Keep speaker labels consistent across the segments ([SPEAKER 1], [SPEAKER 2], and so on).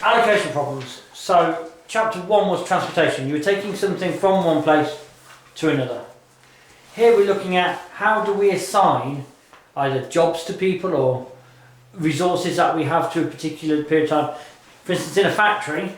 [SPEAKER 1] Allocation problems. So chapter 1 was transportation. You were taking something from one place to another. Here we're looking at how do we assign either jobs to people or resources that we have to a particular period of time. For instance, in a factory,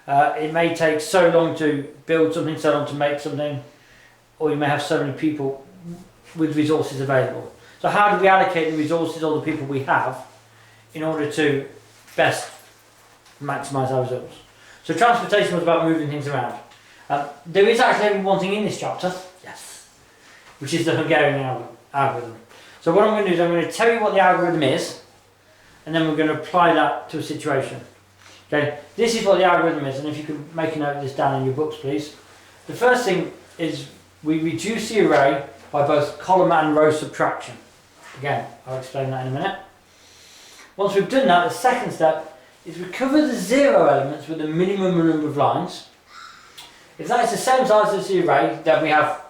[SPEAKER 1] it may take so long to build something, so long to make something, or you may have so many people with resources available. So how do we allocate the resources or the people we have in order to best maximise our results? So transportation was about moving things around. There is actually only one thing in this chapter, yes, which is the Hungarian algorithm. So what I'm going to do is I'm going to tell you what the algorithm is, and then we're going to apply that to a situation. Okay, this is what the algorithm is, and if you could make a note of this down in your books, please. The first thing is we reduce the array by both column and row subtraction. Again, I'll explain that in a minute. Once we've done that, the second step is recover the zero elements with a minimum number of lines. If that is the same size as the array, then we have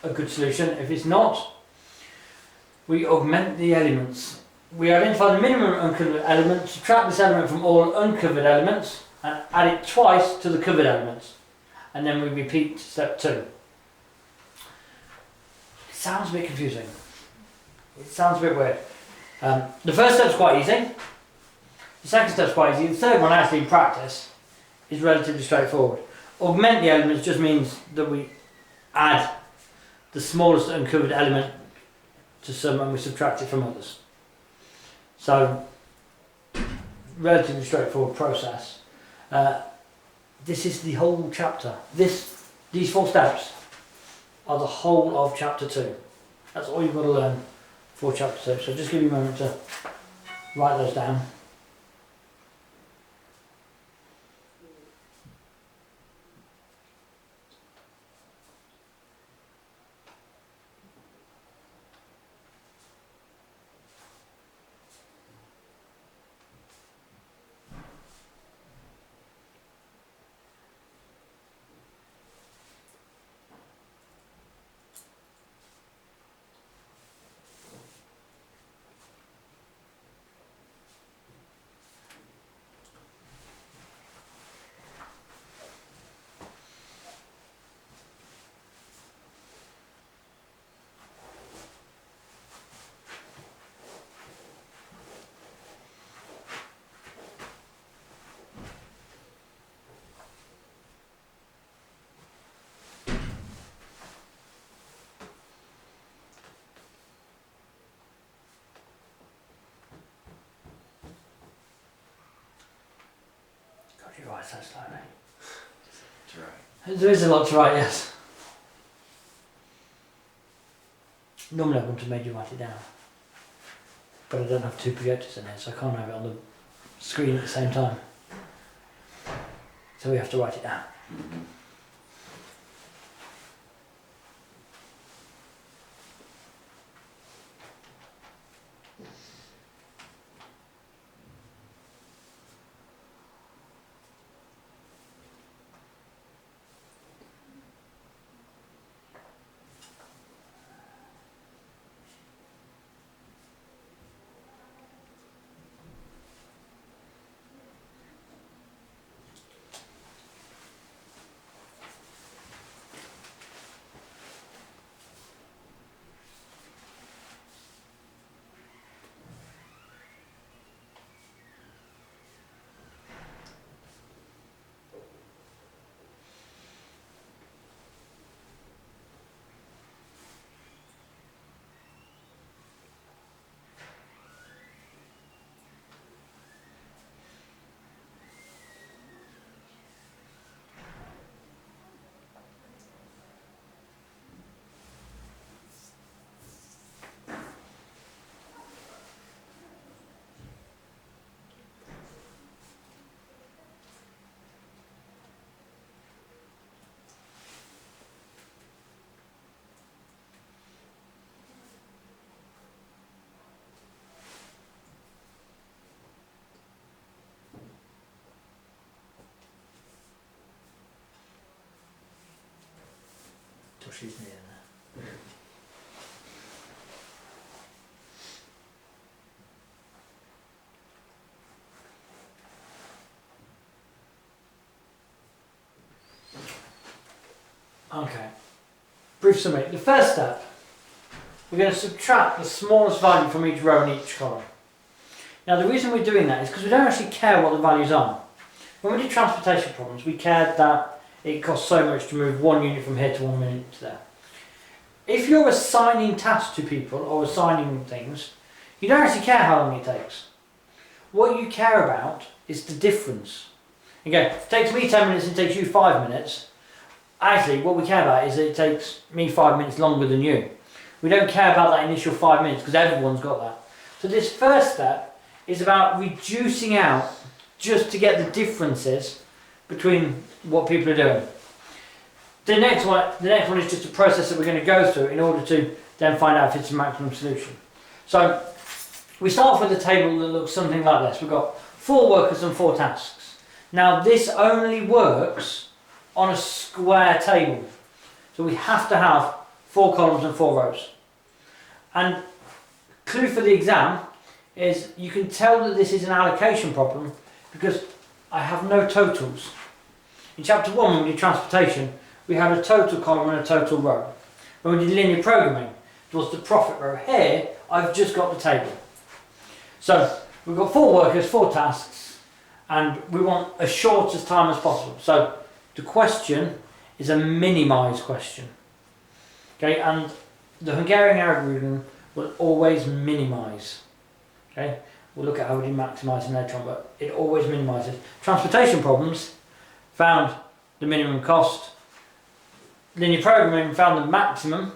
[SPEAKER 1] a good solution. If it's not, we augment the elements. We identify the minimum uncovered element, subtract this element from all uncovered elements, and add it twice to the covered elements. And then we repeat step 2. It sounds a bit confusing. It sounds a bit weird. The first step's quite easy. The second step's quite easy. The third one, actually, in practice, is relatively straightforward. Augment the elements just means that we add the smallest uncovered element to some and we subtract it from others. So, relatively straightforward process. This is the whole chapter. These 4 steps are the whole of chapter 2. That's all you've got to learn for chapter 2. So just give you a moment to write those down. You write so slowly.
[SPEAKER 2] To write.
[SPEAKER 1] There is a lot to write, yes. Normally I wouldn't have made you write it down. But I don't have 2 projectors in here, so I can't have it on the screen at the same time. So we have to write it down.
[SPEAKER 2] Mm-hmm.
[SPEAKER 1] Till she's near there. Okay. Brief summary. The first step, we're going to subtract the smallest value from each row and each column. Now the reason we're doing that is because we don't actually care what the values are. When we did transportation problems, we cared that it costs so much to move one unit from here to 1 minute to there. If you're assigning tasks to people or assigning things, you don't actually care how long it takes. What you care about is the difference. Okay, if it takes me 10 minutes and it takes you 5 minutes, actually what we care about is that it takes me 5 minutes longer than you. We don't care about that initial 5 minutes because everyone's got that. So this first step is about reducing out just to get the differences between what people are doing. The next one is just a process that we're going to go through in order to then find out if it's a maximum solution. So we start off with a table that looks something like this. We've got 4 workers and 4 tasks. Now this only works on a square table. So we have to have 4 columns and 4 rows. And clue for the exam is you can tell that this is an allocation problem because I have no totals. In chapter 1 when we did transportation, we had a total column and a total row. When we did linear programming, it was the profit row. Here, I've just got the table. So we've got 4 workers, 4 tasks, and we want as short as time as possible. So the question is a minimise question. Okay, and the Hungarian algorithm will always minimise. Okay, we'll look at how we do maximising later on, but it always minimises. Transportation problems found the minimum cost. Linear programming found the maximum.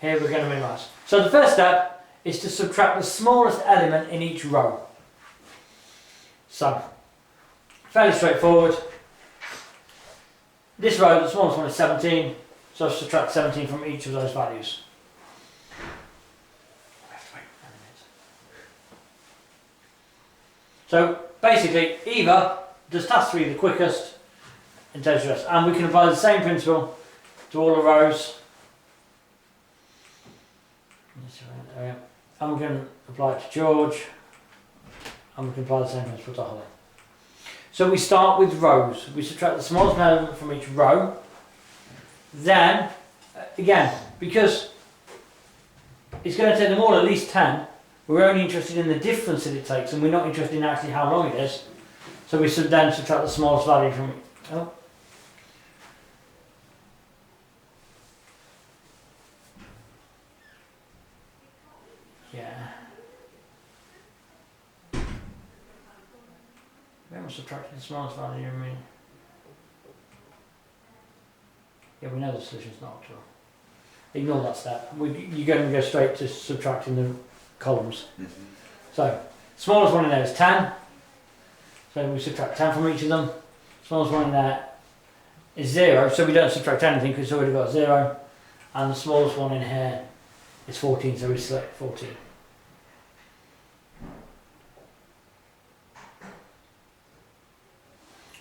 [SPEAKER 1] Here we're going to minimise. So the first step is to subtract the smallest element in each row. So, fairly straightforward. This row, the smallest one is 17, so I'll subtract 17 from each of those values. So basically, either does task 3 the quickest and takes the rest, and we can apply the same principle to all the rows. And we can apply it to George, and we can apply the same principle to Holly. So we start with rows. We subtract the smallest element from each row. Then, again, because it's going to take them all at least 10, we're only interested in the difference that it takes, and we're not interested in actually how long it is. So we should then subtract the smallest value from it. Oh. Yeah. We haven't subtracted the smallest value, I mean. Yeah, we know the solution's not optimal. Ignore that step. You're going to go straight to subtracting the columns. So, smallest one in there is 10. So we subtract 10 from each of them. Smallest one in there is 0, so we don't subtract anything because it's already got 0. And the smallest one in here is 14, so we select 14.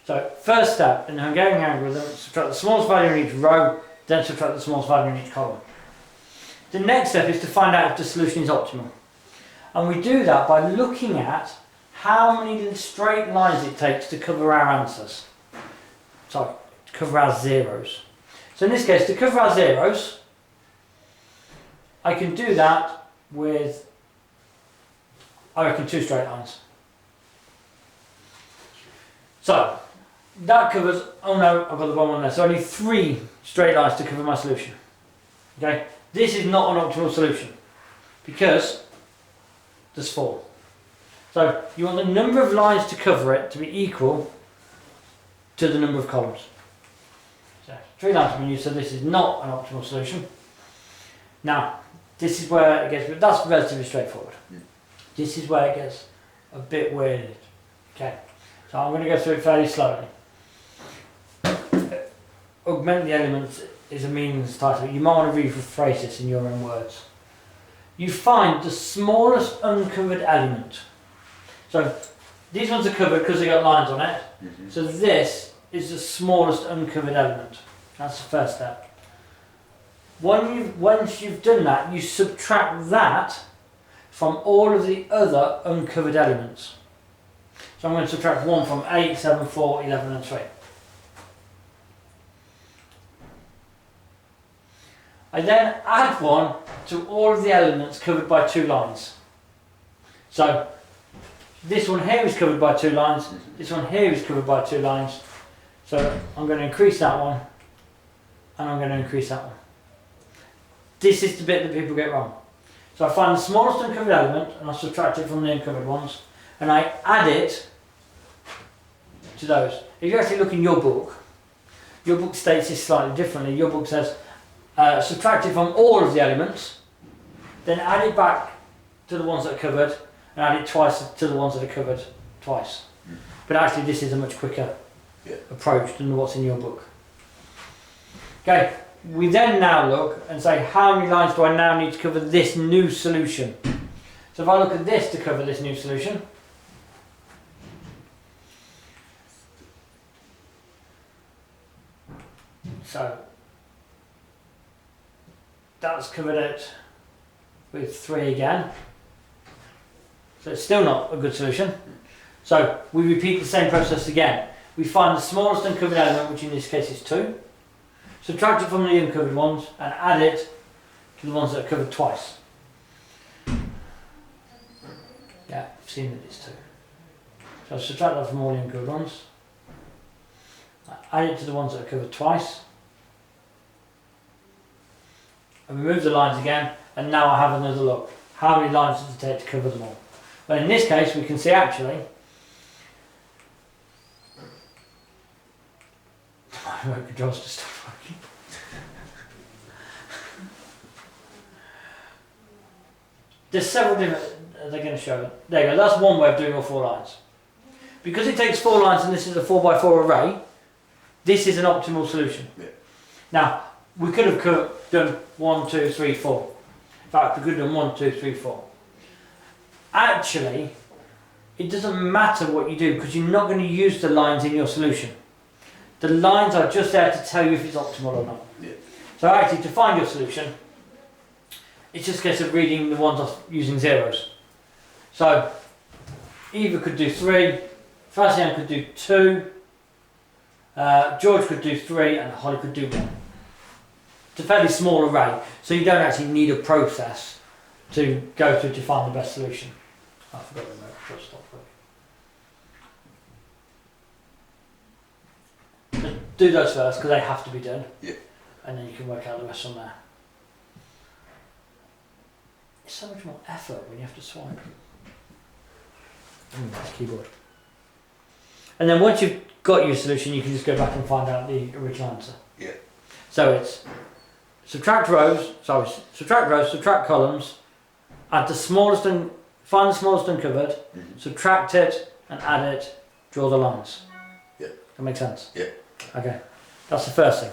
[SPEAKER 1] So, first step in the Hungarian algorithm, subtract the smallest value in each row, then subtract the smallest value in each column. The next step is to find out if the solution is optimal. And we do that by looking at how many straight lines it takes to cover our answers. Sorry, to cover our zeros. So in this case, to cover our zeros, I can do that with, I reckon, 2 straight lines. So, that covers, oh no, I've got the wrong one there. So only 3 straight lines to cover my solution. Okay, this is not an optimal solution because there's 4. So you want the number of lines to cover it to be equal to the number of columns. So 3 lines have been used, so this is not an optimal solution. Now, this is where it gets, that's relatively straightforward. This is where it gets a bit weirded. Okay, so I'm going to go through it fairly slowly. Augment the elements is a meaningless title. You might want to rephrase this in your own words. You find the smallest uncovered element. So these ones are covered because they got lines on it. So this is the smallest uncovered element. That's the first step. Once you've done that, you subtract that from all of the other uncovered elements. So I'm going to subtract 1 from 8, 7, 4, 11 and 3. I then add one to all of the elements covered by 2 lines. So this one here is covered by 2 lines, this one here is covered by 2 lines. So I'm going to increase that one, and I'm going to increase that one. This is the bit that people get wrong. So I find the smallest uncovered element and I subtract it from the uncovered ones, and I add it to those. If you actually look in your book states this slightly differently. Your book says subtract it from all of the elements, then add it back to the ones that are covered, and add it twice to the ones that are covered twice. But actually this is a much quicker approach than what's in your book. Okay, we then now look and say, how many lines do I now need to cover this new solution? So if I look at this to cover this new solution, so that's covered it with 3 again. So it's still not a good solution. So we repeat the same process again. We find the smallest uncovered element, which in this case is 2, subtract it from the uncovered ones, and add it to the ones that are covered twice. Yeah, I've seen that it's 2. So I subtract that from all the uncovered ones, I add it to the ones that are covered twice, and remove the lines again, and now I have another look. How many lines does it take to cover them all? Well, in this case we can see actually my remote controls just stopped working. There's several different, they're going to show it. There you go, that's one way of doing all 4 lines. Because it takes 4 lines and this is a 4x4 array, this is an optimal solution.
[SPEAKER 2] Yeah.
[SPEAKER 1] Now, we could have done 1, 2, 3, 4. In fact, we could have done 1, 2, 3, 4. Actually, it doesn't matter what you do because you're not going to use the lines in your solution. The lines are just there to tell you if it's optimal or not.
[SPEAKER 2] Yeah.
[SPEAKER 1] So actually, to find your solution, it's just a case of reading the ones off using zeros. So Eva could do 3, Fabian could do 2, George could do 3, and Holly could do 1. It's a fairly small array, so you don't actually need a process to go through to find the best solution. I forgot the remote control stopped working. Just do those first because they have to be done.
[SPEAKER 2] Yeah.
[SPEAKER 1] And then you can work out the rest from there. It's so much more effort when you have to swipe. That's keyboard. And then once you've got your solution, you can just go back and find out the original answer.
[SPEAKER 2] Yeah.
[SPEAKER 1] So it's subtract rows, subtract columns, add the smallest and find the smallest uncovered, subtract it and add it, draw the lines.
[SPEAKER 2] Yeah.
[SPEAKER 1] That makes sense?
[SPEAKER 2] Yeah.
[SPEAKER 1] Okay. That's the first thing.